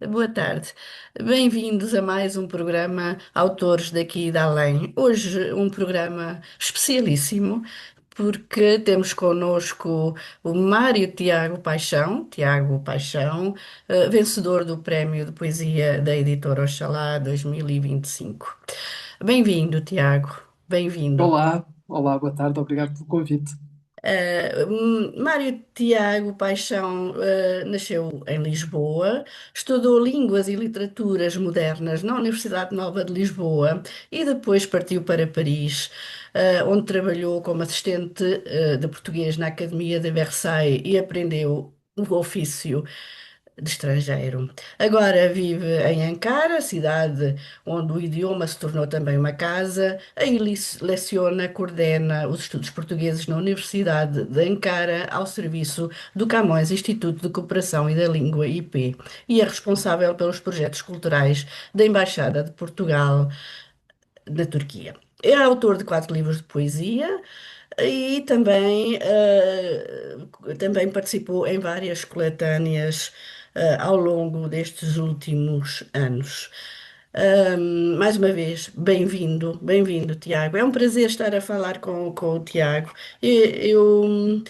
Boa tarde. Bem-vindos a mais um programa Autores daqui e da Além. Hoje um programa especialíssimo porque temos connosco o Mário Tiago Paixão, vencedor do Prémio de Poesia da Editora Oxalá 2025. Bem-vindo, Tiago. Bem-vindo. Olá, olá, boa tarde, obrigado pelo convite. Mário Tiago Paixão nasceu em Lisboa, estudou Línguas e Literaturas Modernas na Universidade Nova de Lisboa e depois partiu para Paris, onde trabalhou como assistente de português na Academia de Versailles e aprendeu o ofício de estrangeiro. Agora vive em Ankara, cidade onde o idioma se tornou também uma casa. Aí leciona, coordena os estudos portugueses na Universidade de Ankara, ao serviço do Camões Instituto de Cooperação e da Língua IP, e é responsável pelos projetos culturais da Embaixada de Portugal na Turquia. É autor de 4 livros de poesia e também participou em várias coletâneas ao longo destes últimos anos. Mais uma vez, bem-vindo, Tiago. É um prazer estar a falar com o Tiago. Eu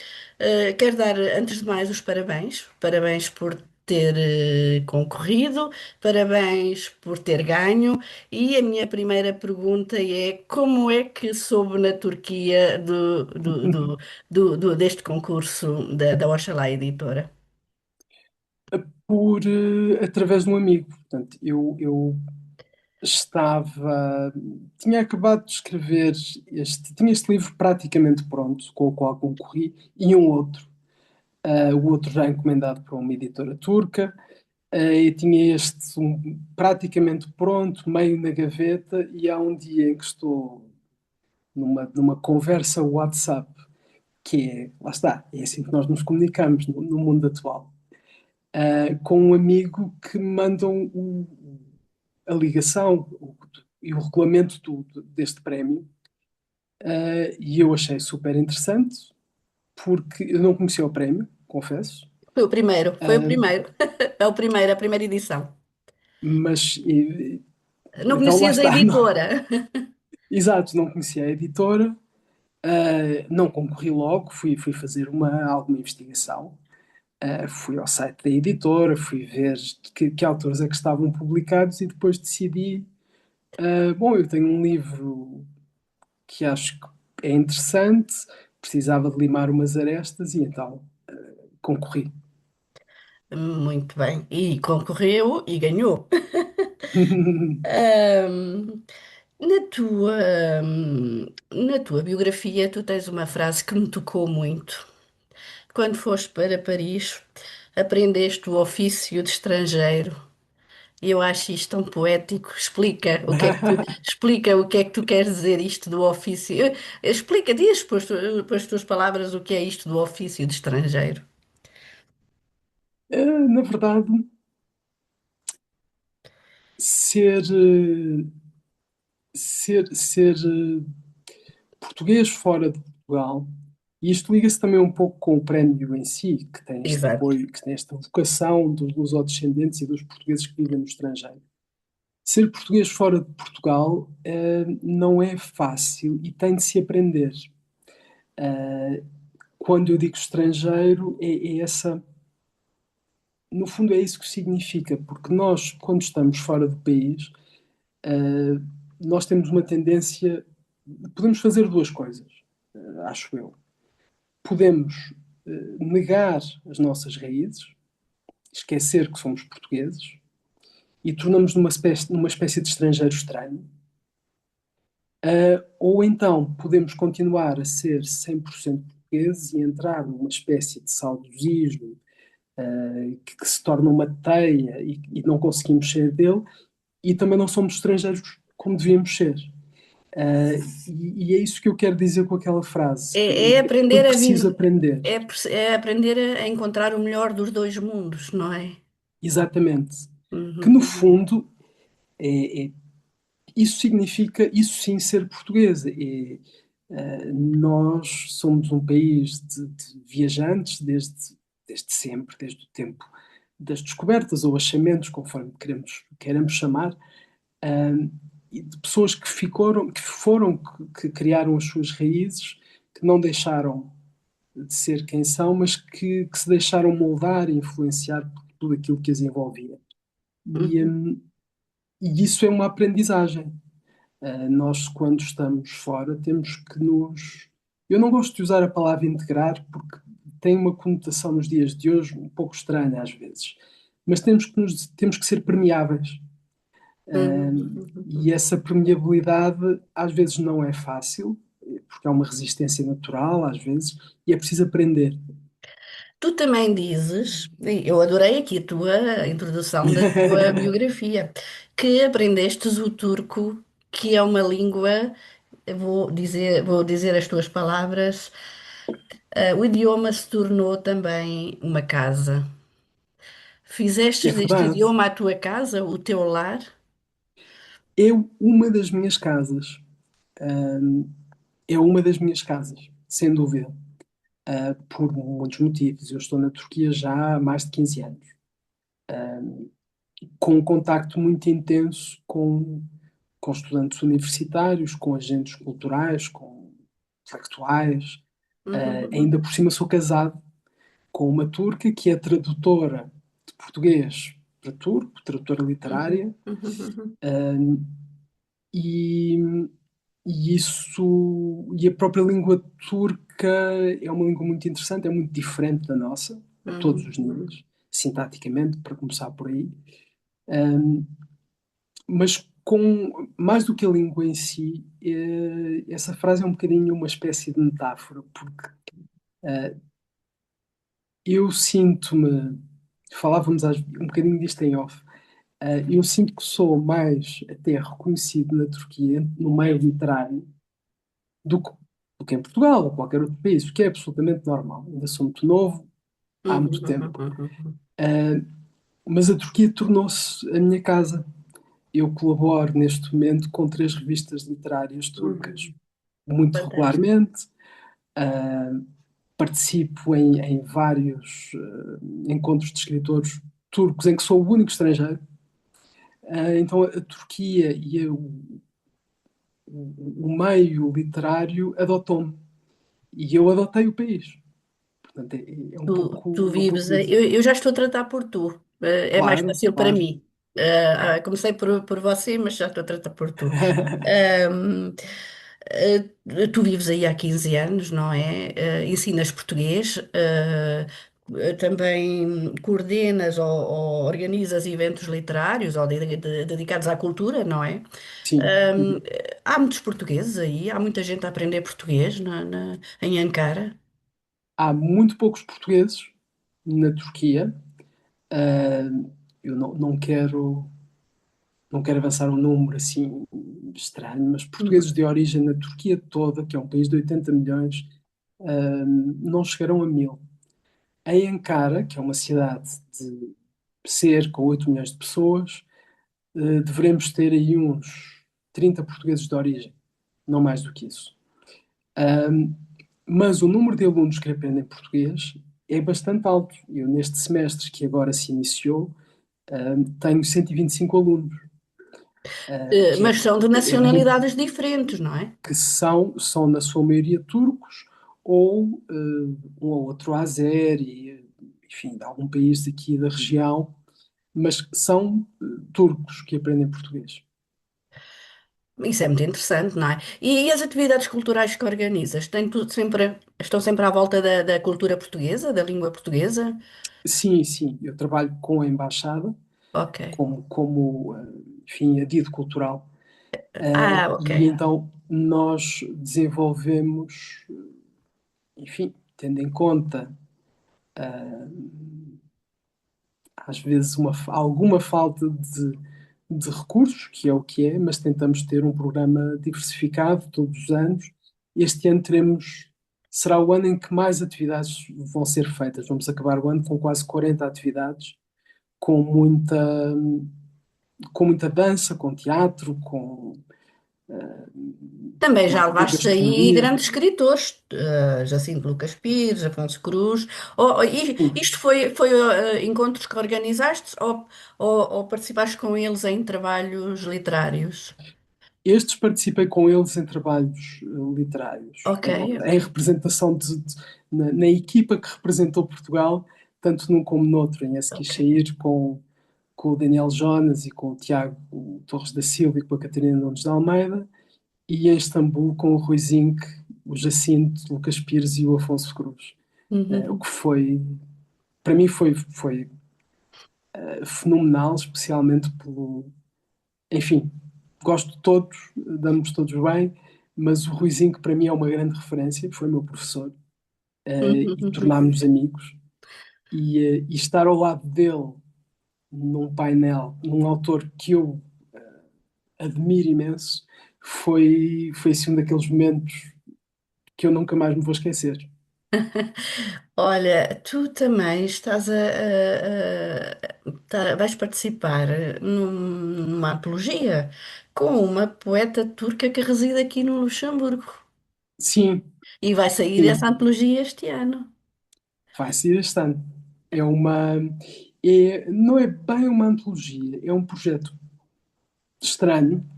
quero dar, antes de mais, os parabéns. Parabéns por ter concorrido, parabéns por ter ganho. E a minha primeira pergunta é: como é que soube na Turquia deste concurso da Oxalá Editora? Através de um amigo, portanto, eu estava, tinha acabado de escrever tinha este livro praticamente pronto, com o qual concorri, e um outro, o outro já encomendado para uma editora turca, eu tinha praticamente pronto, meio na gaveta, e há um dia em que estou numa conversa WhatsApp, que é, lá está, é assim que nós nos comunicamos no mundo atual, com um amigo que me mandam a ligação e o regulamento deste prémio, e eu achei super interessante, porque eu não conhecia o prémio, confesso, Foi o uh, primeiro, é o primeiro, a primeira edição. mas Não então lá conhecias a está, não, editora? exato, não conhecia a editora, não concorri logo, fui fazer alguma investigação. Fui ao site da editora, fui ver que autores é que estavam publicados e depois decidi, bom, eu tenho um livro que acho que é interessante, precisava de limar umas arestas e então concorri. Muito bem. E concorreu e ganhou. Ahm, na tua biografia, tu tens uma frase que me tocou muito. Quando foste para Paris, aprendeste o ofício de estrangeiro. E eu acho isto tão poético. Explica o que é que tu queres dizer isto do ofício. Explica, diz pelas tuas palavras o que é isto do ofício de estrangeiro. Na verdade, ser, português fora de Portugal, e isto liga-se também um pouco com o prémio em si, que tem este Exato. apoio, que tem esta vocação dos lusodescendentes e dos portugueses que vivem no estrangeiro. Ser português fora de Portugal não é fácil e tem de se aprender. Uh, Quando eu digo estrangeiro, é essa, no fundo é isso que significa, porque nós, quando estamos fora do país, uh, nós temos uma tendência, podemos fazer duas coisas, acho eu. Podemos negar as nossas raízes, esquecer que somos portugueses e tornamos numa espécie de estrangeiro estranho. Ou então podemos continuar a ser 100% portugueses e entrar numa espécie de saudosismo, que se torna uma teia e não conseguimos sair dele, e também não somos estrangeiros como devíamos ser. E é isso que eu quero dizer com aquela frase, que É foi aprender a preciso viver, aprender. é aprender a encontrar o melhor dos dois mundos, não é? Exatamente. Que no Uhum. fundo, isso significa, isso sim, ser português. Nós somos um país de viajantes desde sempre, desde o tempo. das descobertas ou achamentos, conforme queiramos chamar, um, e de pessoas que criaram as suas raízes, que não deixaram de ser quem são, mas que se deixaram moldar e influenciar por tudo aquilo que as envolvia. E, Uhum. um, e isso é uma aprendizagem. Nós, quando estamos fora, temos que nos. Eu não gosto de usar a palavra integrar porque tem uma conotação nos dias de hoje um pouco estranha às vezes. Mas temos que ser permeáveis. Uhum. E Uhum. essa permeabilidade às vezes não é fácil, porque é uma resistência natural, às vezes, e é preciso aprender. Tu também dizes, e eu adorei aqui a tua introdução da tua biografia, que aprendestes o turco, que é uma língua, eu vou dizer as tuas palavras, o idioma se tornou também uma casa. É Fizestes deste verdade. idioma a tua casa, o teu lar? Uma das minhas casas. Hum, É uma das minhas casas, sem dúvida, por muitos motivos. Eu estou na Turquia já há mais de 15 anos, com um contacto muito intenso com estudantes universitários, com agentes culturais, com intelectuais. Ainda Uhum. por cima sou casado com uma turca que é tradutora de português para turco, tradutora Uhum. literária, Uhum. e, e a própria língua turca é uma língua muito interessante, é muito diferente da nossa, a todos Uhum. os Uhum. níveis, sintaticamente, para começar por aí. Um, mas com mais do que a língua em si, essa frase é um bocadinho uma espécie de metáfora, porque eu sinto-me, um bocadinho disto em off, eu sinto que sou mais até reconhecido na Turquia, no meio literário, do que, do que em Portugal ou qualquer outro país, o que é absolutamente normal. Ainda sou muito novo, há Uhum. muito tempo. Uhum. Mas a Turquia tornou-se a minha casa. Eu colaboro neste momento com 3 revistas literárias turcas, Uhum. muito Fantástico. regularmente. Participo em vários encontros de escritores turcos em que sou o único estrangeiro. Então a Turquia e o meio literário adotou-me e eu adotei o país. Portanto, Tu é um vives, pouco isso. eu já estou a tratar por tu, é mais Claro, fácil para claro. mim. Comecei por você, mas já estou a tratar por tu. Ahm, Tu vives aí há 15 anos, não é? Ensinas português, também coordenas ou organizas eventos literários ou dedicados à cultura, não é? Sim. Ahm, Há muitos portugueses aí, há muita gente a aprender português em Ankara. Há muito poucos portugueses na Turquia. Eu não quero avançar um número assim estranho, mas portugueses de origem na Turquia toda, que é um país de 80 milhões, não chegarão a 1.000. Em Ankara, que é uma cidade de cerca de 8 milhões de pessoas, devemos ter aí uns 30 portugueses de origem, não mais do que isso. Um, mas o número de alunos que aprendem português é bastante alto. Eu, neste semestre que agora se iniciou, tenho 125 alunos, que Mas são de é muito, nacionalidades diferentes, não é? que são na sua maioria turcos ou um ou outro azeri, enfim, de algum país aqui da região, mas são turcos que aprendem português. Isso é muito interessante, não é? E as atividades culturais que organizas? Estão sempre à volta da cultura portuguesa, da língua portuguesa? Sim, sim, eu trabalho com a embaixada Ok. enfim, adido cultural. Ok. E então nós desenvolvemos, enfim, tendo em conta às vezes alguma falta de recursos, que é o que é, mas tentamos ter um programa diversificado todos os anos. Este ano será o ano em que mais atividades vão ser feitas. Vamos acabar o ano com quase 40 atividades, com muita, com muita dança, com teatro, com Também já própria levaste aí gastronomia. grandes escritores, Jacinto Lucas Pires, Afonso Cruz. Sim. Isto foi encontros que organizaste ou participaste com eles em trabalhos literários? Estes participei com eles em trabalhos literários, Ok, em representação na equipa que representou Portugal, tanto num como noutro, em ok. Esquicheir, com o Daniel Jonas e com o Tiago Torres da Silva e com a Catarina Nunes de Almeida, e em Istambul com o Rui Zinck, o Jacinto, o Lucas Pires e o Afonso Cruz. O Uhum. que foi, para mim, foi fenomenal, especialmente pelo. Enfim, gosto de todos, damos todos bem, mas o Ruizinho, que para mim é uma grande referência, foi meu professor, e Uhum. tornámos-nos amigos. E estar ao lado dele num painel, num autor que eu admiro imenso, foi assim um daquees momentos que eu nunca mais me vou esquecer. Olha, tu também estás vais participar numa antologia com uma poeta turca que reside aqui no Luxemburgo. Sim, E vai sair essa sim, antologia este ano. vai ser este ano. É uma. Não é bem uma antologia, é um projeto estranho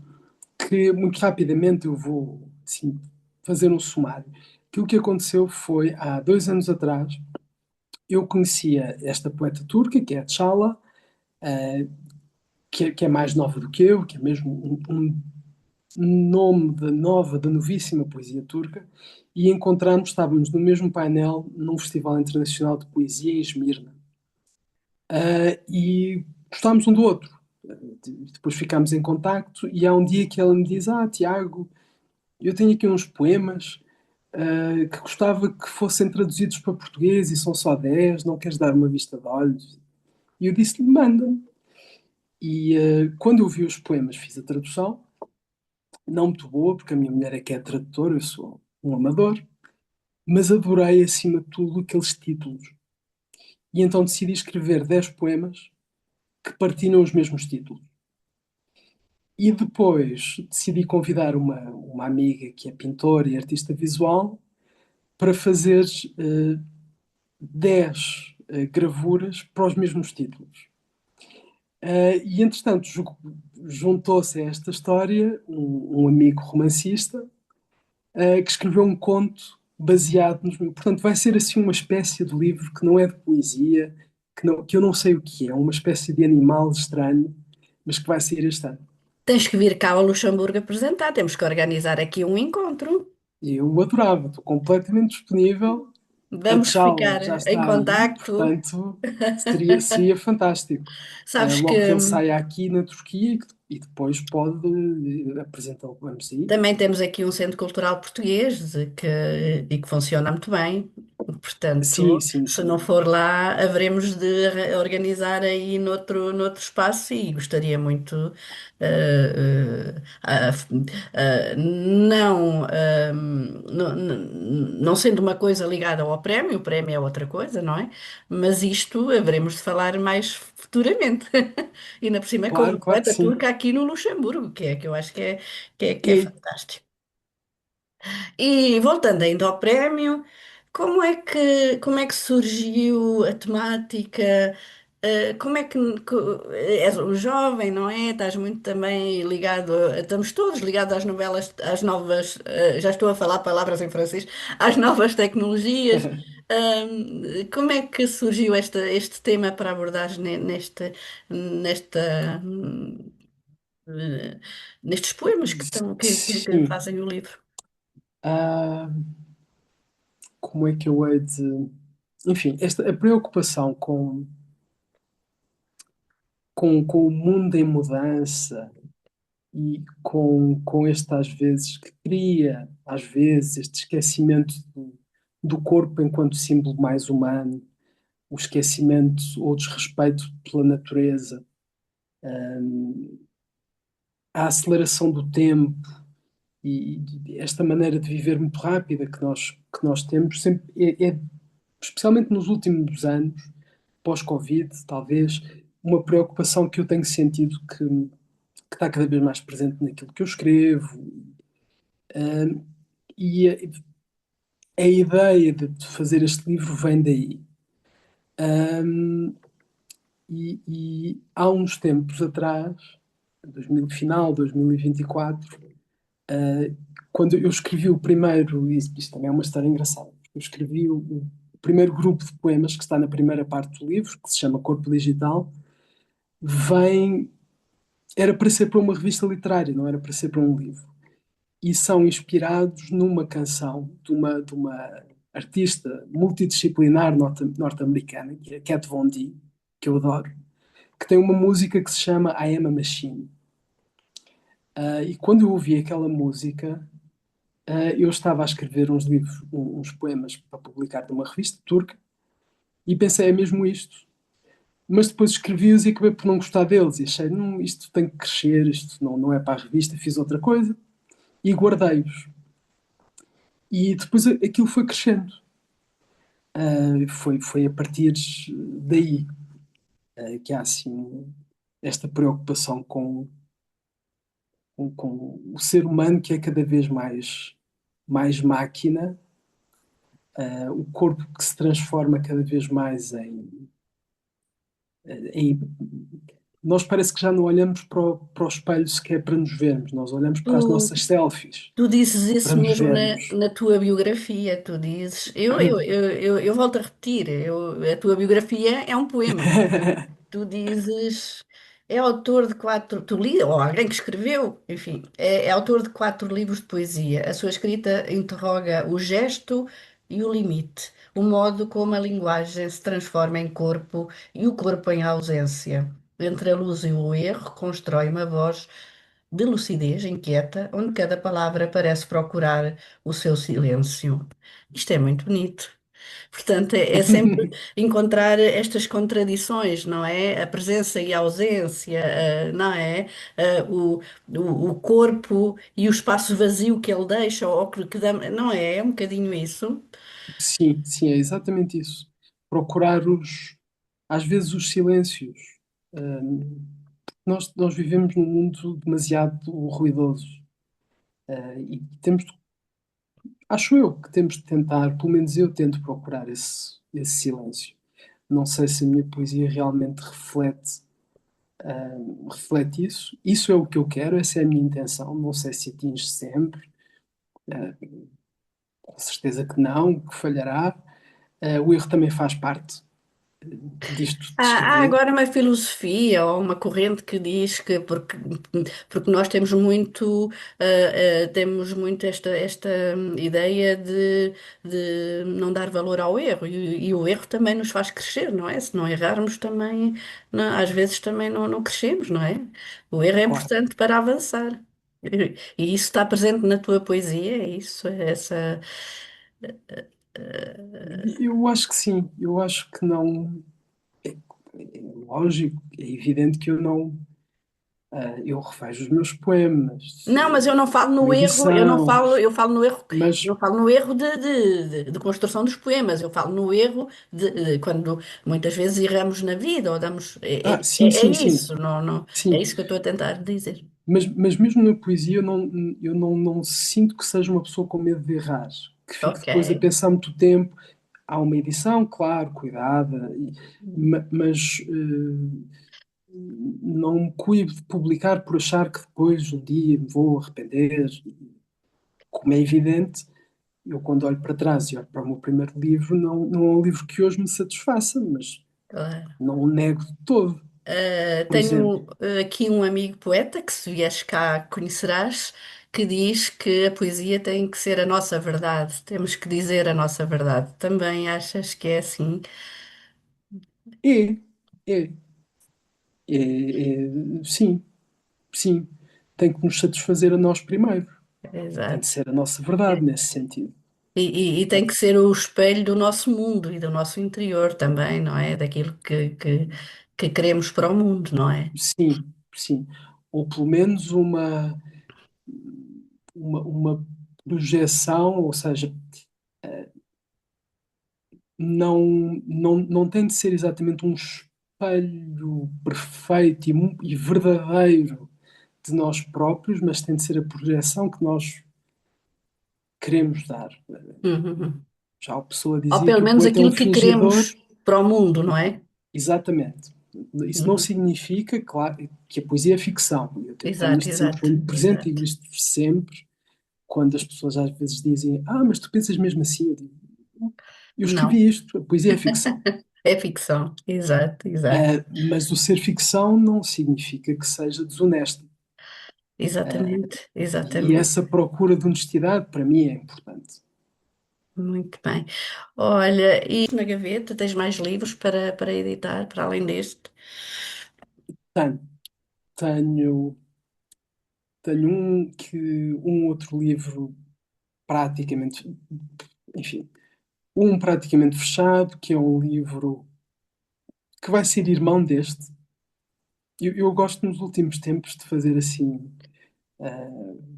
que muito rapidamente eu vou assim, fazer um sumário. Que o que aconteceu foi, há 2 anos atrás, eu conhecia esta poeta turca, que é a Çağla, que é mais nova do que eu, que é mesmo um nome da nova, da novíssima poesia turca, e encontramos, estávamos no mesmo painel num Festival Internacional de Poesia em Esmirna. E gostámos um do outro. Depois ficámos em contacto e há um dia que ela me diz: Tiago, eu tenho aqui uns poemas que gostava que fossem traduzidos para português e são só 10, não queres dar uma vista de olhos? E eu disse-lhe, manda-me. E quando eu vi os poemas, fiz a tradução, não muito boa, porque a minha mulher é que é tradutora, eu sou um amador, mas adorei, acima de tudo, aqueles títulos. E então decidi escrever 10 poemas que partilham os mesmos títulos. E depois decidi convidar uma amiga que é pintora e artista visual para fazer 10 gravuras para os mesmos títulos. E entretanto, juntou-se a esta história um amigo romancista que escreveu um conto baseado nos. Portanto, vai ser assim uma espécie de livro que não é de poesia, que eu não sei o que é uma espécie de animal estranho, mas que vai sair este ano. Tens que vir cá ao Luxemburgo apresentar. Temos que organizar aqui um encontro. E eu adorava, estou completamente disponível. A Vamos Tchala ficar já em está aí, contacto. portanto, seria fantástico. Sabes que Logo que ele saia aqui na Turquia e depois pode apresentá-lo para o MCI. também temos aqui um centro cultural português e que funciona muito bem. Sim, Portanto, sim, se não sim. for lá, haveremos de organizar aí noutro espaço e gostaria muito, não sendo uma coisa ligada ao prémio, o prémio é outra coisa, não é? Mas isto haveremos de falar mais futuramente. E ainda por cima com Claro, uma claro que poeta sim. turca aqui no Luxemburgo, que eu acho que é E fantástico. E voltando ainda ao prémio, como é que surgiu a temática? Como é és um jovem, não é? Estás muito também ligado, estamos todos ligados às novelas, às novas, já estou a falar palavras em francês, às novas tecnologias. Como é que surgiu este tema para abordar nesta, eh, nestes poemas que sim. fazem o livro? Ah, como é que eu hei de. Enfim, a preocupação com o mundo em mudança e com este, às vezes, que cria, às vezes, este esquecimento do corpo enquanto símbolo mais humano, o esquecimento ou desrespeito pela natureza, a aceleração do tempo e esta maneira de viver muito rápida que nós temos, sempre, especialmente nos últimos anos, pós-Covid, talvez, uma preocupação que eu tenho sentido que está cada vez mais presente naquilo que eu escrevo. Um, e a ideia de fazer este livro vem daí. Um, e há uns tempos atrás, 2000, final 2024, quando eu escrevi o primeiro, e isto também é uma história engraçada, eu escrevi o primeiro grupo de poemas que está na primeira parte do livro, que se chama Corpo Digital, vem, era para ser para uma revista literária, não era para ser para um livro. E são inspirados numa canção de uma artista multidisciplinar norte-americana, que é Kat Von D, que eu adoro, que tem uma música que se chama I Am a Machine. E quando eu ouvi aquela música, eu estava a escrever uns livros, uns poemas para publicar numa revista turca, e pensei, é mesmo isto. Mas depois escrevi-os e acabei por não gostar deles. E achei, não, isto tem que crescer, isto não é para a revista, fiz outra coisa e guardei-os. E depois aquilo foi crescendo. Foi a partir daí que há assim esta preocupação com o ser humano que é cada vez mais máquina, o corpo que se transforma cada vez mais em. Nós parece que já não olhamos para o espelho sequer para nos vermos, nós olhamos para as Tu, nossas selfies tu dizes para isso nos mesmo vermos. na tua biografia, tu dizes. Eu volto a repetir, a tua biografia é um poema. Tu dizes, é autor de quatro, tu li, ou alguém que escreveu, enfim, é autor de quatro livros de poesia. A sua escrita interroga o gesto e o limite, o modo como a linguagem se transforma em corpo e o corpo em ausência. Entre a luz e o erro, constrói uma voz de lucidez inquieta, onde cada palavra parece procurar o seu silêncio. Isto é muito bonito. Portanto, é sempre encontrar estas contradições, não é? A presença e a ausência, não é? O corpo e o espaço vazio que ele deixa, ou que não é? É um bocadinho isso. Sim, sim, é exatamente isso. Procurar às vezes os silêncios. Nós vivemos num mundo demasiado ruidoso, e temos, acho eu, que temos de tentar, pelo menos eu tento procurar esse silêncio. Não sei se a minha poesia realmente reflete isso. Isso é o que eu quero, essa é a minha intenção. Não sei se atinge sempre, uh, com certeza que não, que falhará. O erro também faz parte disto de Há escrever. agora uma filosofia ou uma corrente que diz que porque nós temos muito esta ideia de não dar valor ao erro e o erro também nos faz crescer, não é? Se não errarmos também, às vezes também não crescemos, não é? O erro é Claro. importante para avançar. E isso está presente na tua poesia, é isso, é essa. Eu acho que sim, eu acho que não. É lógico, é evidente que eu não. Eu revejo os meus poemas, Não, mas eu não falo com no erro, edição, eu falo no erro, eu mas. não falo no erro de construção dos poemas, eu falo no erro de quando muitas vezes erramos na vida, ou damos, Sim, é sim, sim, isso, é sim. isso que eu estou a tentar dizer. Mas mesmo na poesia eu não sinto que seja uma pessoa com medo de errar, que fique Ok. depois a pensar muito tempo. Há uma edição, claro, cuidada, mas não me coíbo de publicar por achar que depois um dia me vou arrepender. Como é evidente, eu quando olho para trás e olho para o meu primeiro livro, não é um livro que hoje me satisfaça, mas Claro. não o nego de todo, por exemplo. Tenho aqui um amigo poeta que, se vieres cá, conhecerás, que diz que a poesia tem que ser a nossa verdade, temos que dizer a nossa verdade. Também achas que é assim? É, é, sim, sim. Tem que nos satisfazer a nós primeiro. Tem de Exato. ser a nossa verdade nesse sentido. E tem que ser o espelho do nosso mundo e do nosso interior também, não é? Daquilo que queremos para o mundo, não é? Sim, sim. Ou pelo menos uma projeção, ou seja, não tem de ser exatamente um espelho perfeito e verdadeiro de nós próprios, mas tem de ser a projeção que nós queremos dar. Uhum. Já a pessoa Ou dizia pelo que o menos poeta é um aquilo que fingidor. queremos para o mundo, não é? Exatamente. Isso não Uhum. significa, claro, que a poesia é ficção. Eu ponho Exato, isto sempre exato, ponho presente, exato. digo isto sempre, quando as pessoas às vezes dizem: Ah, mas tu pensas mesmo assim? Eu digo: Eu Não, escrevi isto, a poesia é ficção. é ficção. Exato, exato. Mas o ser ficção não significa que seja desonesto. Exatamente, E exatamente. essa procura de honestidade, para mim, é importante. Muito bem. Olha, e na gaveta tens mais livros para editar, para além deste? Tenho, tenho, tenho um outro livro praticamente, enfim, um praticamente fechado, que é um livro que vai ser irmão deste. Eu gosto nos últimos tempos de fazer assim,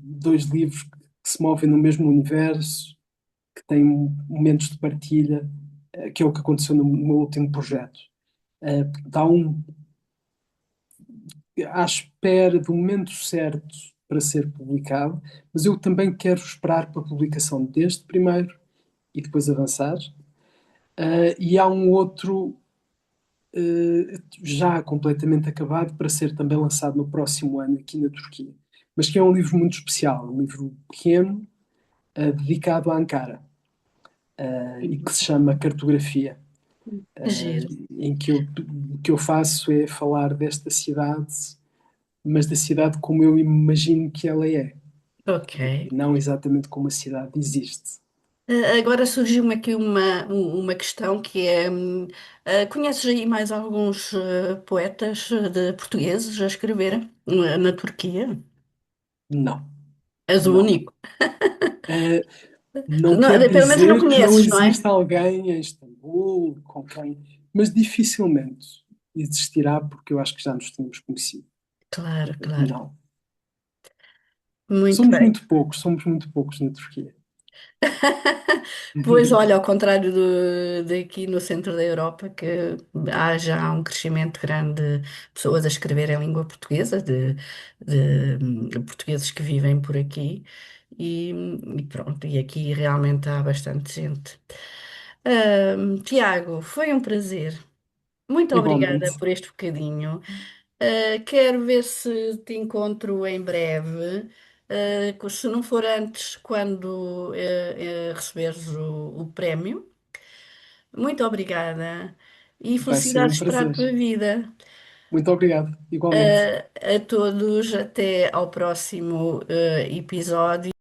dois livros que se movem no mesmo universo, que têm momentos de partilha, que é o que aconteceu no meu último projeto. Está um à espera do momento certo para ser publicado, mas eu também quero esperar para a publicação deste primeiro e depois avançar. E há um outro já completamente acabado para ser também lançado no próximo ano aqui na Turquia. Mas que é um livro muito especial, um livro pequeno, dedicado a Ankara, e que se chama Cartografia, Que giro. em que o que eu faço é falar desta cidade, mas da cidade como eu imagino que ela é, Ok. e não exatamente como a cidade existe. Agora surgiu-me aqui uma questão que é, conheces aí mais alguns poetas de portugueses a escrever na Turquia? Não, És o não. único. Eh, Não Não, quer pelo menos não dizer que não conheces, não é? existe alguém em Istambul com quem, mas dificilmente existirá porque eu acho que já nos tínhamos conhecido. Claro, claro. Não. Muito bem. Somos muito poucos na Turquia. Pois, olha, ao contrário daqui no centro da Europa, que há já um crescimento grande de pessoas a escrever em língua portuguesa, de portugueses que vivem por aqui, e, e pronto, e aqui realmente há bastante gente. Tiago, foi um prazer. Muito obrigada Igualmente, por este bocadinho. Quero ver se te encontro em breve. Se não for antes, quando receberes o prémio. Muito obrigada e vai ser um felicidades para a prazer. tua vida. Muito obrigado, igualmente. A todos, até ao próximo episódio.